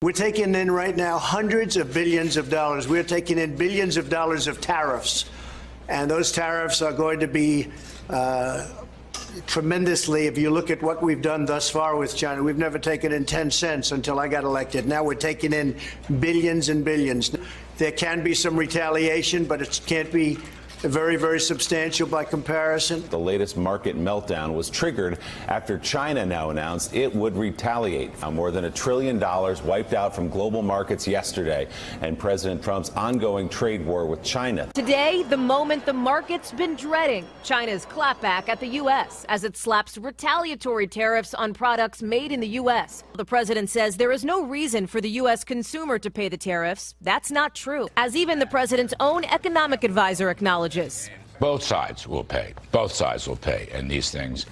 We're taking in right now hundreds of billions of dollars. We're taking in billions of dollars of tariffs. And those tariffs are going to be tremendously, if you look at what we've done thus far with China, we've never taken in 10 cents until I got elected. Now we're taking in billions and billions. There can be some retaliation, but it can't be very, very substantial by comparison. The latest market meltdown was triggered after China now announced it would retaliate. Now, more than $1 trillion wiped out from global markets yesterday, and President Trump's ongoing trade war with China. Today, the moment the market's been dreading, China's clapback at the U.S. as it slaps retaliatory tariffs on products made in the U.S. The president says there is no reason for the U.S. consumer to pay the tariffs. That's not true, as even the president's own economic advisor acknowledges. Both sides will pay. Both sides will pay. And these things.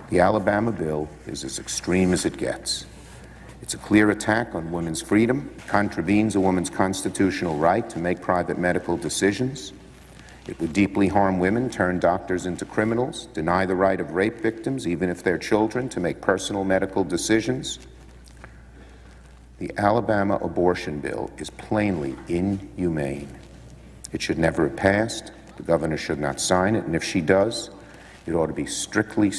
The Alabama bill is as extreme as it gets. It's a clear attack on women's freedom, contravenes a woman's constitutional right to make private medical decisions. It would deeply harm women, turn doctors into criminals, deny the right of rape victims, even if they're children, to make personal medical decisions. The Alabama abortion bill is plainly inhumane. It should never have passed. The governor should not sign it, and if she does, it ought to be swiftly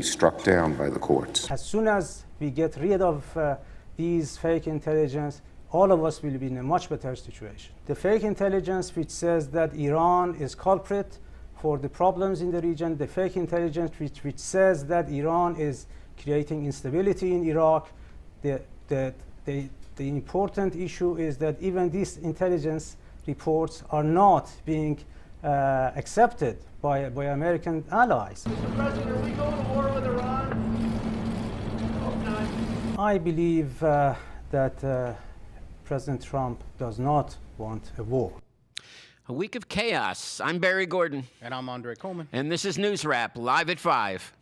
struck down by the courts. As soon as we get rid of these fake intelligence, all of us will be in a much better situation. The fake intelligence which says that Iran is culprit for the problems in the region, the fake intelligence which says that Iran is creating instability in Iraq, the important issue is that even these intelligence reports are not being accepted by American allies. Mr. President, are we going to war with Iran? I believe that President Trump does not want a war. A week of chaos. I'm Barry Gordon. And I'm Andre Coleman. And this is NewsRap, live at 5.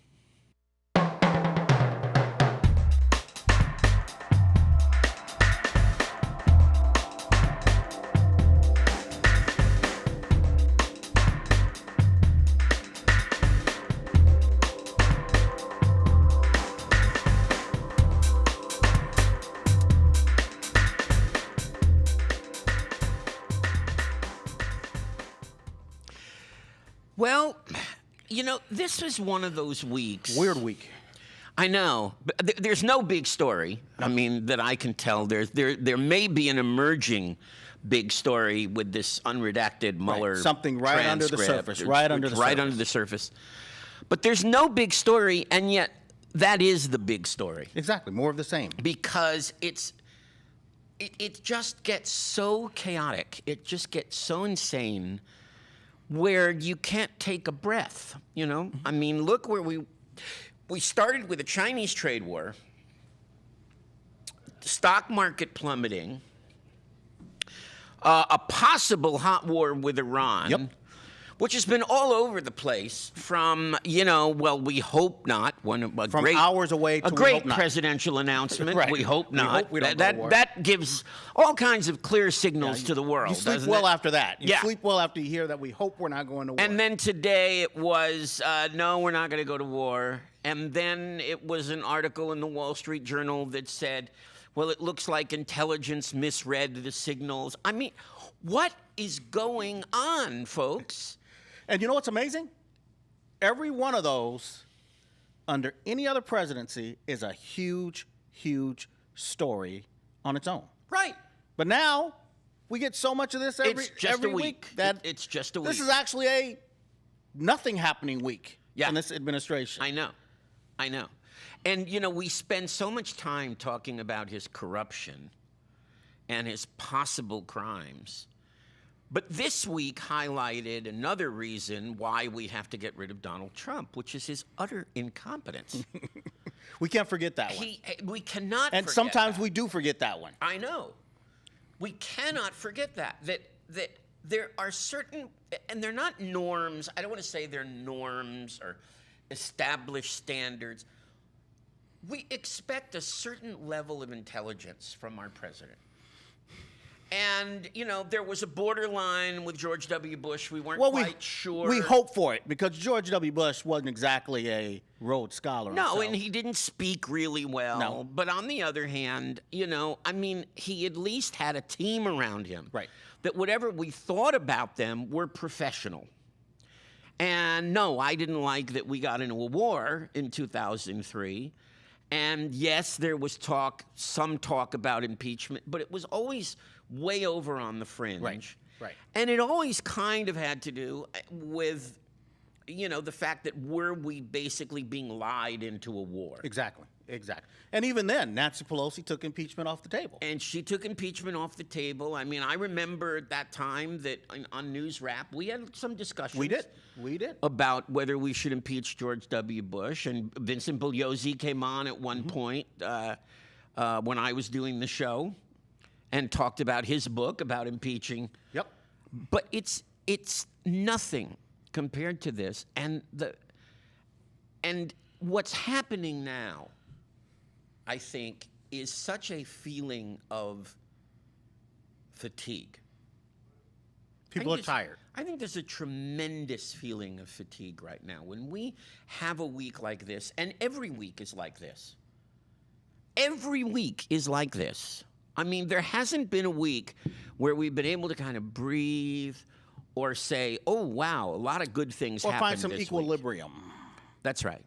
Well, you know, this was one of those weeks. Weird week. I know, but there's no big story. I mean, that I can tell. There may be an emerging big story with this unredacted Mueller Something right under the surface. Right under the surface. But there's no big story, and yet that is the big story. Exactly. More of the same. Because it just gets so chaotic. It just gets so insane, where you can't take a breath, you know? I mean, look where we started with a Chinese trade war, stock market plummeting, a possible hot war with Iran, which has been all over the place from, you know, well, we hope not. From hours away to a great presidential announcement. Right. We hope not. We don't go to war. That gives all kinds of clear signals to the world. You sleep well after that. You Yeah. sleep well after you hear that we hope we're not going to war. And then today it was, no, we're not going to go to war. And then it was an article in the Wall Street Journal that said, well, it looks like intelligence misread the signals. I mean, what is going on, folks? And you know what's amazing? Every one of those, under any other presidency, is a huge, huge story on its own. Right. But now, we get so much of this every week that it's just a week. This is actually a nothing happening week Yeah. in this administration. I know. And, you know, we spend so much time talking about his corruption and his possible crimes. But this week highlighted another reason why we have to get rid of Donald Trump, which is his utter incompetence. We can't forget that one. We cannot And forget sometimes that. we do forget that one. I know. We cannot forget that there are certain, and they're not norms. I don't want to say they're norms or established standards. We expect a certain level of intelligence from our president. And, you know, there was a borderline with George W. Bush. We weren't Well, quite sure. we hope for it because George W. Bush wasn't exactly a Rhodes Scholar. No, himself. and he didn't speak really well. No. But on the other hand, you know, I mean, he at least had a team around him. Right. That whatever we thought about them were professional. And no, I didn't like that we got into a war in 2003. And yes, there was some talk about impeachment, but it was always way over on the fringe. Right. And it always kind of had to do with, you know, the fact that were we basically being lied into a war? Exactly. And even then, Nancy Pelosi took impeachment off the table. And she took impeachment off the table. I mean, I remember at that time that on NewsRap, we had some discussions. We did. About whether we should impeach George W. Bush. And Vincent Bugliosi came on at one point when I was doing the show and talked about his book about impeaching. Yep. But it's nothing compared to this. And what's happening now, I think, is such a feeling of fatigue. People are tired. I think there's a tremendous feeling of fatigue right now. When we have a week like this, and every week is like this. Every week is like this. I mean, there hasn't been a week where we've been able to kind of breathe or say, oh, wow, a lot of good things happened Or find some this equilibrium. week. That's right.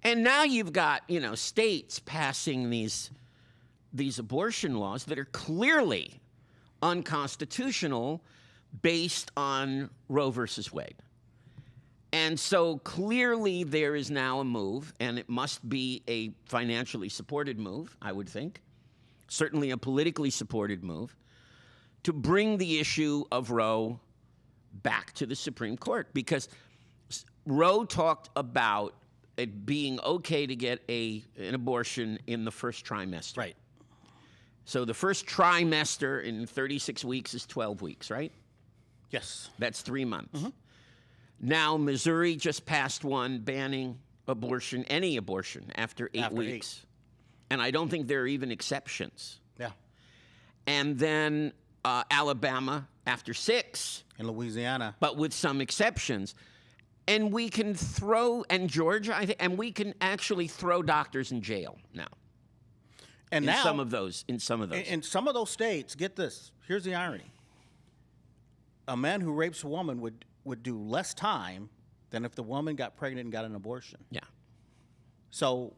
And now you've got, you know, states passing these abortion laws that are clearly unconstitutional based on Roe versus Wade. And so clearly there is now a move, and it must be a financially supported move, I would think, certainly a politically supported move, to bring the issue of Roe back to the Supreme Court. Because Roe talked about it being okay to get an abortion in the first trimester. Right. So the first trimester in 36 weeks is 12 weeks, right? Yes. That's 3 months. Now, Missouri just passed one banning abortion, any abortion, after 8 weeks. And I don't think there are even exceptions. Yeah. And then Alabama after 6. In Louisiana. But with some exceptions. And we can throw, and Georgia, I think, and we can actually throw doctors in jail now. And in now, some of those. In some of those states, get this, here's the irony. A man who rapes a woman would do less time than if the woman got pregnant and got an abortion. Yeah. So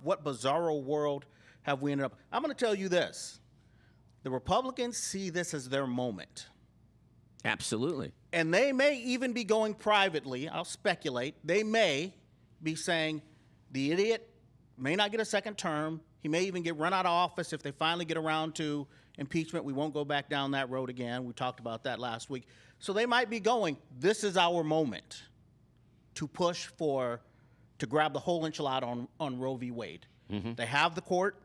what bizarro world have we ended up? I'm going to tell you this. The Republicans see this as their moment. Absolutely. And they may even be going privately, I'll speculate, they may be saying the idiot may not get a second term. He may even get run out of office if they finally get around to impeachment. We won't go back down that road again. We talked about that last week. So they might be going, this is our moment to push to grab the whole enchilada on Roe v. Wade. They have the court.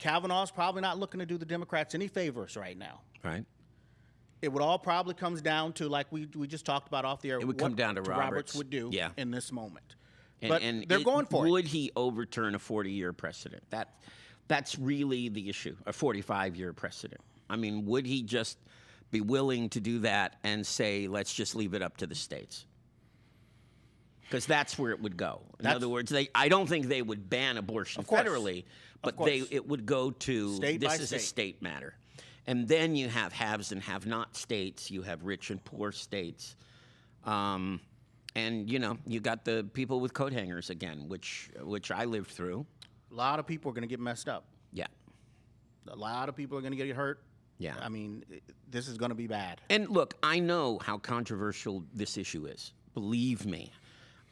Kavanaugh's probably not looking to do the Democrats any favors right now. Right. It would all probably comes down to, like we just talked about off the air, it would come down to Roberts would do yeah. in this moment. And they're going for it. Would he overturn a 40-year precedent? That's really the issue, a 45-year precedent. I mean, would he just be willing to do that and say, let's just leave it up to the states? Because that's where it would go. In other words, I don't think they would ban abortion federally, but it would go to this is a state matter. And then you have haves and have-not states. You have rich and poor states. And, you know, you got the people with coat hangers again, which I lived through. A lot of people are going to get messed up. Yeah. A lot of people are going to get hurt. Yeah. I mean, this is going to be bad. And look, I know how controversial this issue is. Believe me.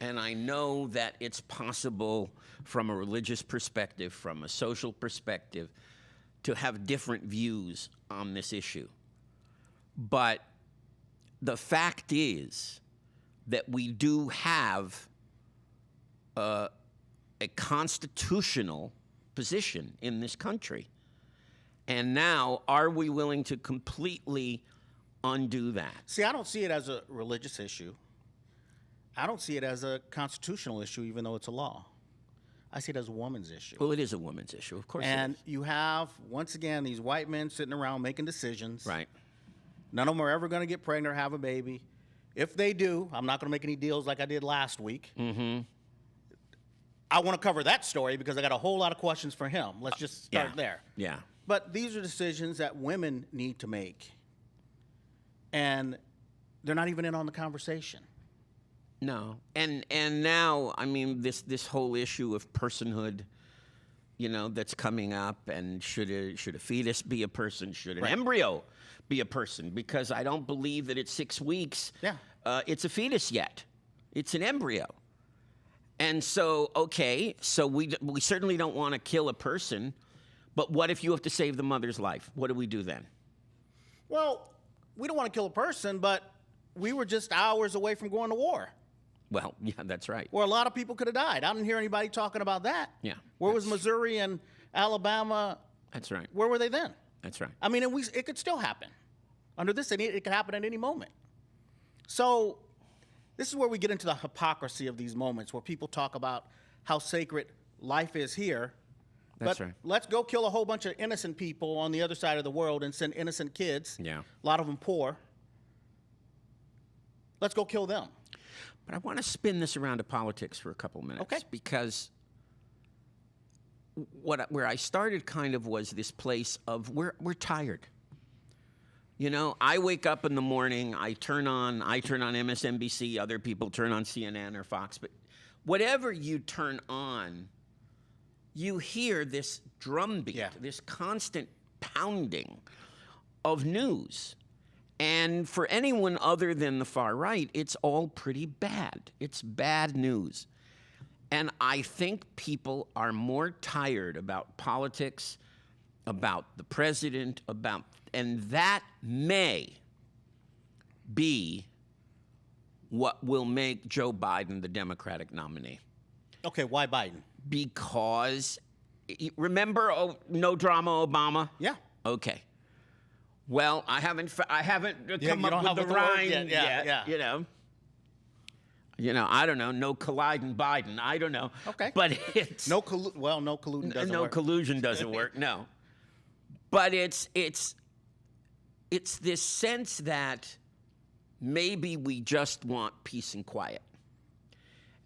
And I know that it's possible from a religious perspective, from a social perspective, to have different views on this issue. But the fact is that we do have a constitutional position in this country. And now, are we willing to completely undo that? See, I don't see it as a religious issue. I don't see it as a constitutional issue, even though it's a law. I see it as a woman's issue. Well, it is a woman's issue, of course. And it is. you have, once again, these white men sitting around making decisions. Right. None of them are ever going to get pregnant or have a baby. If they do, I'm not going to make any deals like I did last week. Mm-hmm. I want to cover that story because I got a whole lot of questions for him. Let's just start there. Yeah. But these are decisions that women need to make. And they're not even in on the conversation. No. And now, I mean, this whole issue of personhood, you know, that's coming up, and should a fetus be a person? Should an embryo be a person? Because I don't believe that at 6 weeks, it's a fetus yet. It's an embryo. And so, okay, so we certainly don't want to kill a person, but what if you have to save the mother's life? What do we do then? Well, we don't want to kill a person, but we were just hours away from going to war. Well, yeah, that's right. Where a lot of people could have died. I didn't hear anybody talking about that. Yeah. Where was Missouri and Alabama? That's right. Where were they then? That's right. I mean, it could still happen. Under this, it could happen at any moment. So this is where we get into the hypocrisy of these moments where people talk about how sacred life is here. That's but right. Let's go kill a whole bunch of innocent people on the other side of the world and send innocent kids, Yeah. a lot of them poor. Let's go kill them. But I want to spin this around to politics for a couple minutes. Okay. Because where I started kind of was this place of we're tired. You know, I wake up in the morning, I turn on MSNBC, other people turn on CNN or Fox, but whatever you turn on, you hear this drumbeat, this constant pounding of news. And for anyone other than the far right, it's all pretty bad. It's bad news. And I think people are more tired about politics, about the president, and that may be what will make Joe Biden the Democratic nominee. Okay, why Biden? Because, remember no drama Obama? Yeah. Okay. Well, I haven't come don't up have with the the word rhyme yet. Yeah. You know, I don't know. No colliding Biden. I don't know. Okay. But it's no collusion doesn't work. No collusion doesn't work. No. But it's this sense that maybe we just want peace and quiet.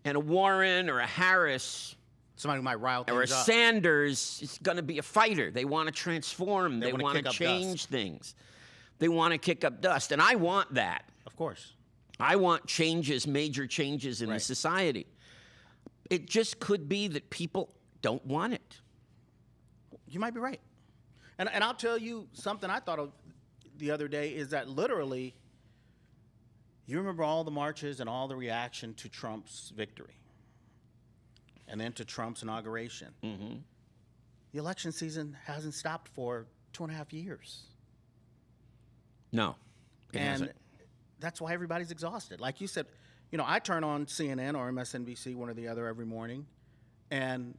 And a Warren or a Harris, somebody who might rile things or a up. Sanders is going to be a fighter. They want to transform. They want to change things. They want to kick up dust. And I want that. Of course. I want changes, major changes in the society. It just could be that people don't want it. You might be right. And I'll tell you something I thought of the other day is that literally, you remember all the marches and all the reaction to Trump's victory and then to Trump's inauguration. Mm-hmm. The election season hasn't stopped for 2.5 years. No, it and hasn't. That's why everybody's exhausted. Like you said, you know, I turn on CNN or MSNBC, one or the other, every morning, and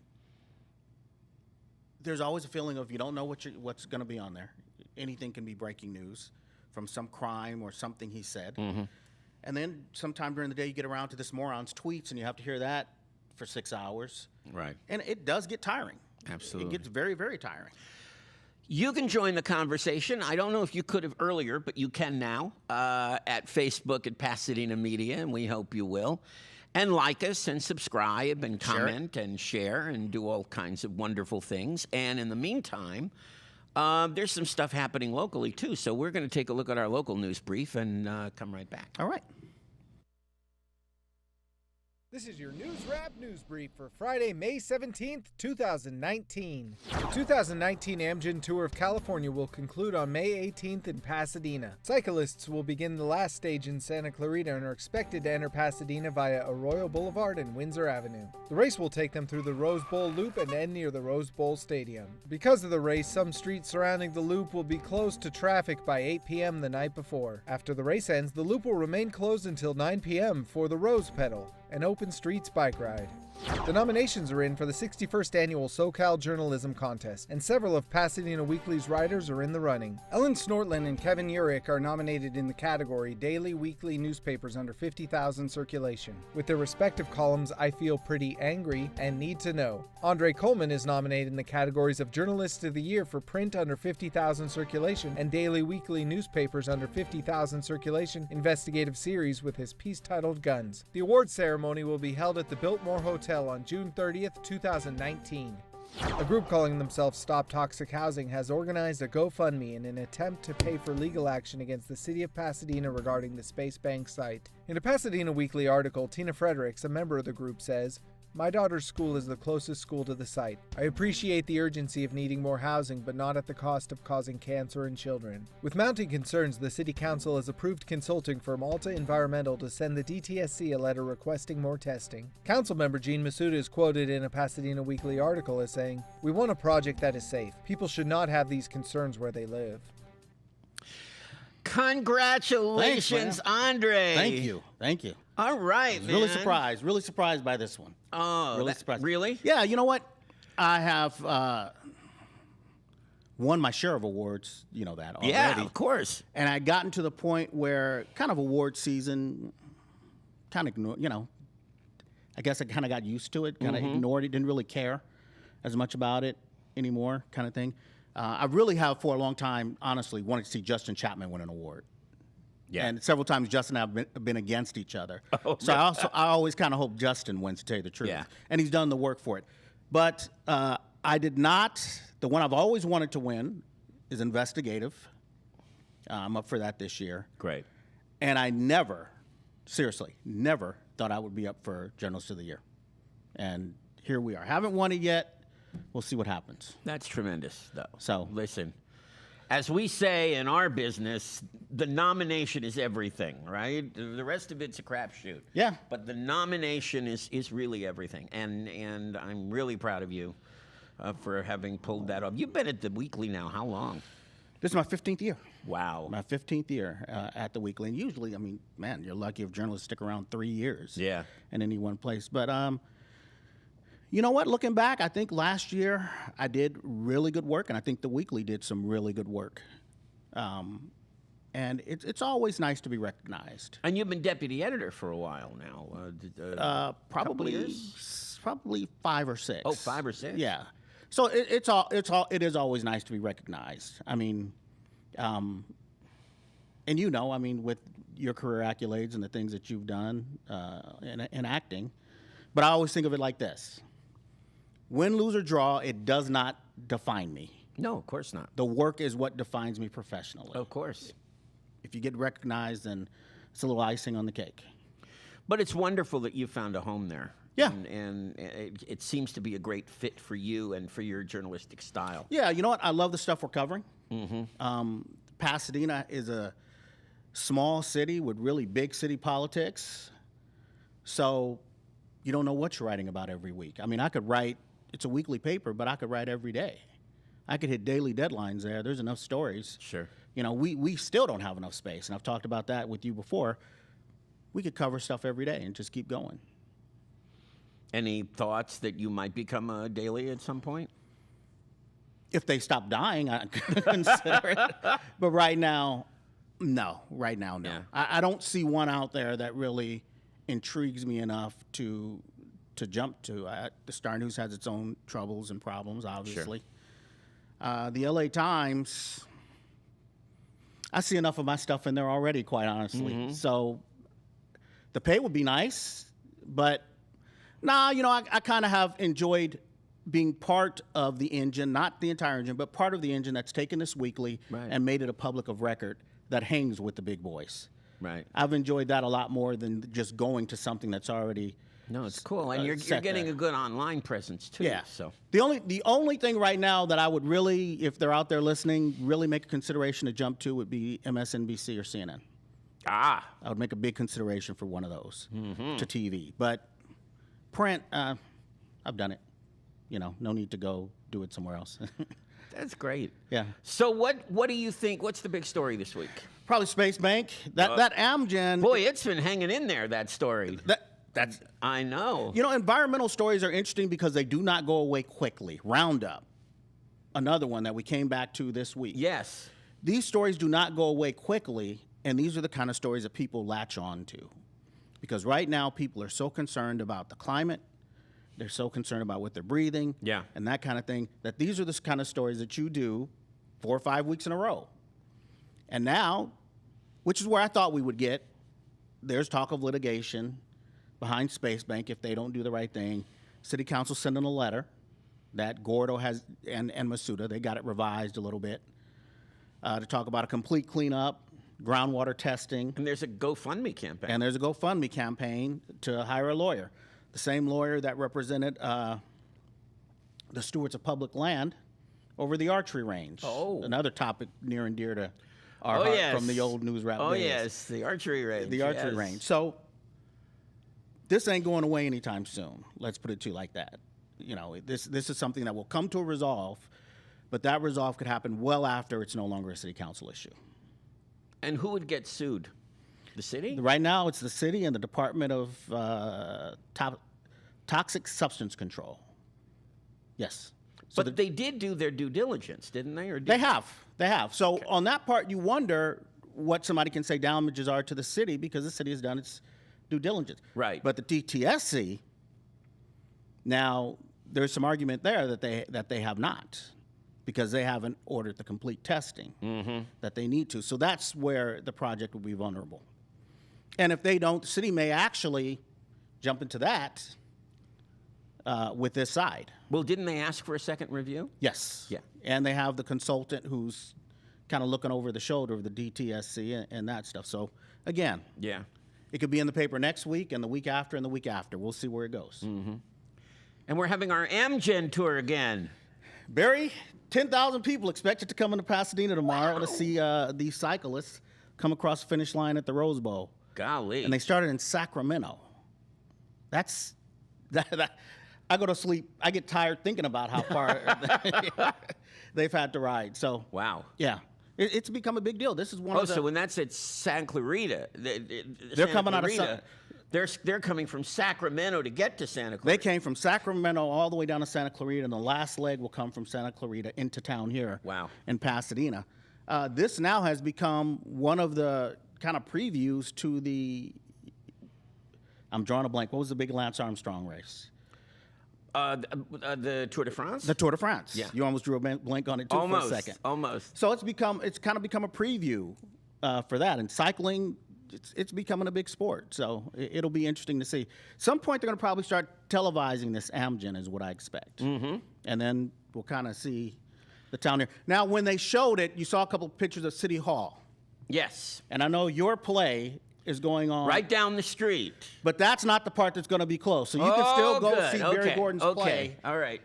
there's always a feeling of you don't know what's going to be on there. Anything can be breaking news from some crime or something he said. Mm-hmm. And then sometime during the day you get around to this moron's tweets and you have to hear that for 6 hours. Right. And it does get tiring. Absolutely. It gets very, very tiring. You can join the conversation. I don't know if you could have earlier, but you can now at Facebook at Pasadena Media, and we hope you will. And like us and subscribe and comment and share and do all kinds of wonderful things. And in the meantime, there's some stuff happening locally, too. So we're going to take a look at our local news brief and come right back. All right. This is your NewsRap News Brief for Friday, May 17th, 2019. The 2019 Amgen Tour of California will conclude on May 18th in Pasadena. Cyclists will begin the last stage in Santa Clarita and are expected to enter Pasadena via Arroyo Boulevard and Windsor Avenue. The race will take them through the Rose Bowl Loop and end near the Rose Bowl Stadium. Because of the race, some streets surrounding the loop will be closed to traffic by 8 p.m. the night before. After the race ends, the loop will remain closed until 9 p.m. for the Rose Pedal. and Open Streets bike ride. The nominations are in for the 61st Annual SoCal Journalism Contest, and several of Pasadena Weekly's writers are in the running. Ellen Snortland and Kevin Urich are nominated in the category Daily Weekly Newspapers Under 50,000 Circulation, with their respective columns I Feel Pretty Angry and Need to Know. Andre Coleman is nominated in the categories of Journalist of the Year for Print Under 50,000 Circulation and Daily Weekly Newspapers Under 50,000 Circulation Investigative Series with his piece titled Guns. The awards ceremony will be held at the Biltmore Hotel on June 30th, 2019. A group calling themselves Stop Toxic Housing has organized a GoFundMe in an attempt to pay for legal action against the city of Pasadena regarding the Space Bank site. In a Pasadena Weekly article, Tina Fredericks, a member of the group, says, "My daughter's school is the closest school to the site. I appreciate the urgency of needing more housing, but not at the cost of causing cancer in children." With mounting concerns, the City Council has approved consulting firm Alta Environmental to send the DTSC a letter requesting more testing. Councilmember Gene Masuda is quoted in a Pasadena Weekly article as saying, "We want a project that is safe. People should not have these concerns where they live." Congratulations, Andre. Thank you. Thank you. All right, man. Really surprised by this one. Oh, really surprised. Really? Yeah, you know what? I have won my share of awards, you know that already. Yeah, of course. And I gotten to the point where kind of award season, kind of, you know, I guess I kind of got used to it, kind of ignored it, didn't really care as much about it anymore, kind of thing. I really have for a long time, honestly, wanted to see Justin Chapman win an award. Yeah. And several times Justin and I have been against each other. Oh, so I always kind of hope Justin wins, to tell you the truth. Yeah. And he's done the work for it. But I did not, the one I've always wanted to win is investigative. I'm up for that this year. Great. And I never, seriously, never thought I would be up for Journalist of the Year. And here we are. Haven't won it yet. We'll see what happens. That's tremendous, though. So listen, as we say in our business, the nomination is everything, right? The rest of it's a crapshoot. Yeah. But the nomination is really everything, and I'm really proud of you for having pulled that off. You've been at the Weekly now how long? This is my 15th year. Wow. My 15th year at the Weekly. And usually, I mean, man, you're lucky if journalists stick around 3 years. Yeah. In any one place. But you know what? Looking back, I think last year I did really good work, and I think the Weekly did some really good work. And it's always nice to be recognized. And you've been deputy editor for a while now. Probably 5 or 6. Oh, 5 or 6? Yeah. So it is always nice to be recognized. I mean, and you know, I mean, with your career accolades and the things that you've done in acting, but I always think of it like this. Win, lose, or draw, it does not define me. No, of course not. The work is what defines me professionally. Of course. If you get recognized, then it's a little icing on the cake. But it's wonderful that you found a home there. Yeah. And it seems to be a great fit for you and for your journalistic style. Yeah, you know what? I love the stuff we're covering. Pasadena is a small city with really big city politics. So you don't know what you're writing about every week. I mean, I could write, it's a weekly paper, but I could write every day. I could hit daily deadlines there. There's enough stories. Sure. You know, we still don't have enough space, and I've talked about that with you before. We could cover stuff every day and just keep going. Any thoughts that you might become a daily at some point? If they stop dying, I could consider it. But right now, no. Right now, no. Yeah. I don't see one out there that really intrigues me enough to jump to. The Star News has its own troubles and problems, obviously. Sure. The LA Times, I see enough of my stuff in there already, quite honestly. So the pay would be nice, but nah, you know, I kind of have enjoyed being part of the engine, not the entire engine, but part of the engine that's taken this weekly and made it a public of record that hangs with the big boys. Right. I've enjoyed that a lot more than just going to something that's already. No, it's cool, and you're getting a good online presence too. Yeah. So the only thing right now that I would really, if they're out there listening, really make a consideration to jump to would be MSNBC or CNN. I would make a big consideration for one of those to TV, but print, I've done it. You know, no need to go do it somewhere else. that's great. Yeah. So what do you think? What's the big story this week? Probably Space Bank. That Amgen. Boy, it's been hanging in there, that story. That's I know. You know, environmental stories are interesting because they do not go away quickly. Roundup, another one that we came back to this week. Yes. These stories do not go away quickly, and these are the kind of stories that people latch on to. Because right now, people are so concerned about the climate, they're so concerned about what they're breathing, Yeah. and that kind of thing, that these are the kind of stories that you do 4 or 5 weeks in a row. And now, which is where I thought we would get, there's talk of litigation behind Space Bank if they don't do the right thing. City Council sending a letter that Gordo has, and Masuda, they got it revised a little bit, to talk about a complete cleanup, groundwater testing. And there's a GoFundMe campaign. And there's a GoFundMe campaign to hire a lawyer. The same lawyer that represented the stewards of public land over the archery range. Oh. Another topic near and dear to our heart from the old NewsRap Oh, days. yes, the archery range. The archery yes. range. So this ain't going away anytime soon. Let's put it to you like that. You know, this is something that will come to a resolve, but that resolve could happen well after it's no longer a city council issue. And who would get sued? The city? Right now, it's the city and the Department of Toxic Substance Control. Yes. So But they did do their due diligence, didn't they? Or did They have. So on that part, you wonder what somebody can say damages are to the city because the city has done its due diligence. Right. But the DTSC, now there's some argument there that they have not, because they haven't ordered the complete testing that they need to. So that's where the project will be vulnerable. And if they don't, the city may actually jump into that with this side. Well, didn't they ask for a second review? Yes. Yeah. And they have the consultant who's kind of looking over the shoulder of the DTSC and that stuff. So, again, Yeah. it could be in the paper next week and the week after and the week after. We'll see where it goes. And we're having our Amgen tour again. Barry, 10,000 people expected to come into Pasadena tomorrow to see these cyclists come across the finish line at the Rose Bowl. Golly. And they started in Sacramento. That's that. I go to sleep. I get tired thinking about how far they've had to ride. So Wow. yeah, it's become a big deal. This is one of the. So when that's at Santa Clarita, They're coming out of they're coming from Sacramento to get to Santa They Clarita. came from Sacramento all the way down to Santa Clarita, and the last leg will come from Santa Clarita into town here. Wow. In Pasadena. This now has become one of the kind of previews to the. I'm drawing a blank. What was the big Lance Armstrong race? The Tour de France? The Tour de France. Yeah. You almost drew a blank on it too Almost. for a second. Almost. So it's kind of become a preview for that. And cycling, it's becoming a big sport. So it'll be interesting to see. Some point they're going to probably start televising this Amgen, is what I expect. Mm-hmm. And then we'll kind of see the town here. Now, when they showed it, you saw a couple of pictures of City Hall. Yes. And I know your play is going on Right down the street. but that's not the part that's going to be closed. So you can still go good. see Barry Gordon's play. All right.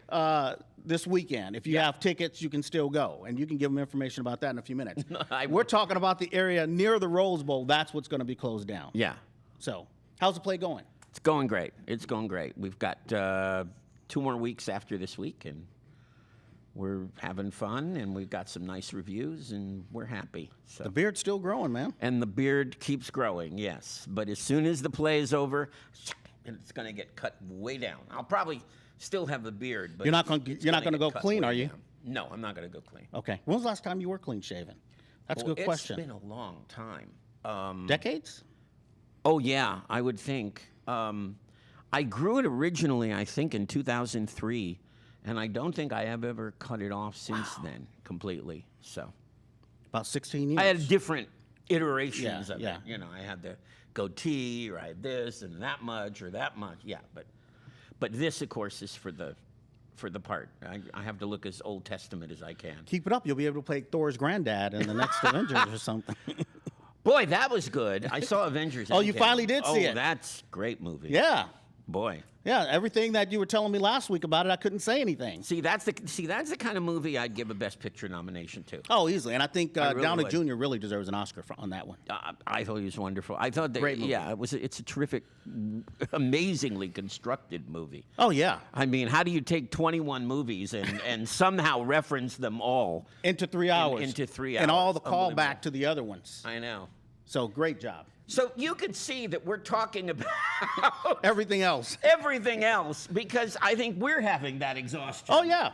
This weekend. If you have tickets, you can still go, and you can give them information about that in a few minutes. I We're talking about the area near the Rose Bowl. That's what's going to be closed down. Yeah. So, how's the play going? It's going great. It's going great. We've got 2 more weeks after this week, and we're having fun, and we've got some nice reviews, and we're happy. So. The beard's still growing, man. And the beard keeps growing, yes. But as soon as the play is over, it's going to get cut way down. I'll probably still have the beard, but You're not going to go cut clean, way are you? down. No, I'm not going to go clean. Okay. When was the last time you were clean shaven? That's a good question. It's been a long time. Decades? Oh, yeah, I would think. I grew it originally, I think, in 2003, and I don't think I have ever cut it off since then completely. So About 16 years. I had different iterations Yeah, of yeah. it. You know, I had the goatee, or I had this and that much or that much. Yeah, but this, of course, is for the part. I have to look as Old Testament as I can. Keep it up. You'll be able to play Thor's granddad in the next Avengers or something. Boy, that was good. I saw Avengers. Oh, you Endgame. finally did see it. Oh, that's a great movie. Yeah. Boy. Yeah, everything that you were telling me last week about it, I couldn't say anything. See, that's the kind of movie I'd give a Best Picture nomination to. Oh, easily. And I think really Downey would. Jr. really deserves an Oscar on that one. I thought he was wonderful. I thought that, Great movie. yeah, it's a terrific, amazingly constructed movie. Oh, yeah. I mean, how do you take 21 movies and somehow reference them all? Into 3 hours. Into 3 And all hours. the callback Unbelievable. to the other ones. I know. So, great job. So you could see that we're talking about Everything else. everything else because I think we're having that exhaustion. Oh, yeah.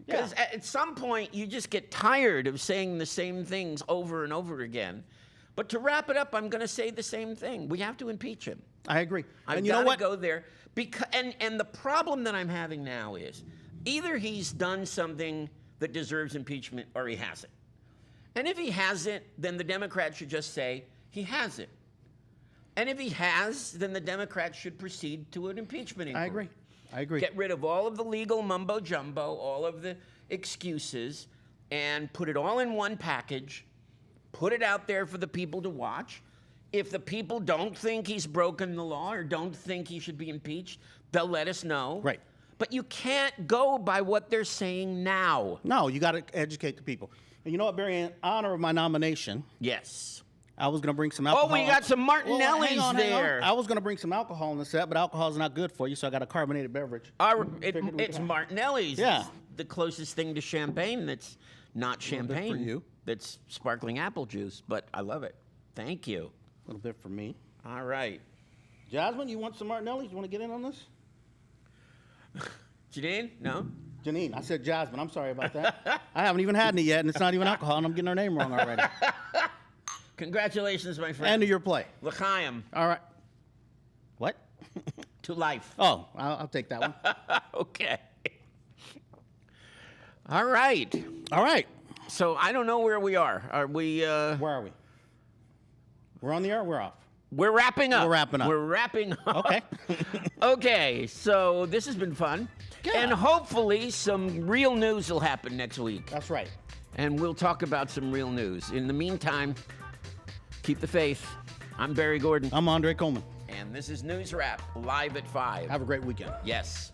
Because at some point, you just get tired of saying the same things over and over again. But to wrap it up, I'm going to say the same thing. We have to impeach him. I agree. I've And you know got what? to go there. And the problem that I'm having now is either he's done something that deserves impeachment or he hasn't. And if he hasn't, then the Democrats should just say he hasn't. And if he has, then the Democrats should proceed to an impeachment inquiry. I agree. Get rid of all of the legal mumbo jumbo, all of the excuses, and put it all in one package. Put it out there for the people to watch. If the people don't think he's broken the law or don't think he should be impeached, they'll let us know. Right. But you can't go by what they're saying now. No, you got to educate the people. And you know what, Barry? In honor of my nomination, Yes. I was going to bring some alcohol. Oh, we got some Martinellis hang on. there. I was going to bring some alcohol on the set, but alcohol's not good for you, so I got a carbonated beverage. It's Martinelli's. Yeah. It's the closest thing to champagne that's not champagne. for you. That's sparkling apple juice, but I love it. Thank you. A little bit for me. All right. Jasmine, you want some Martinellis? You want to get in on this? Janine? No? Janine. I said Jasmine. I'm sorry about that. I haven't even had any yet, and it's not even alcohol, and I'm getting her name wrong already. Congratulations, my friend. End of your play. L'chaim. All right. What? To life. Oh, I'll take that one. Okay. All right. All right. So I don't know where we are. Are we? Where are we? We're on the air. We're off. We're wrapping up. We're wrapping up. We're wrapping up. Okay. Okay. So this has been fun, Yeah. and hopefully some real news will happen next week, That's right. and we'll talk about some real news. In the meantime, keep the faith. I'm Barry Gordon, I'm Andre Coleman. and this is NewsRap live at 5. Have a great weekend. Yes.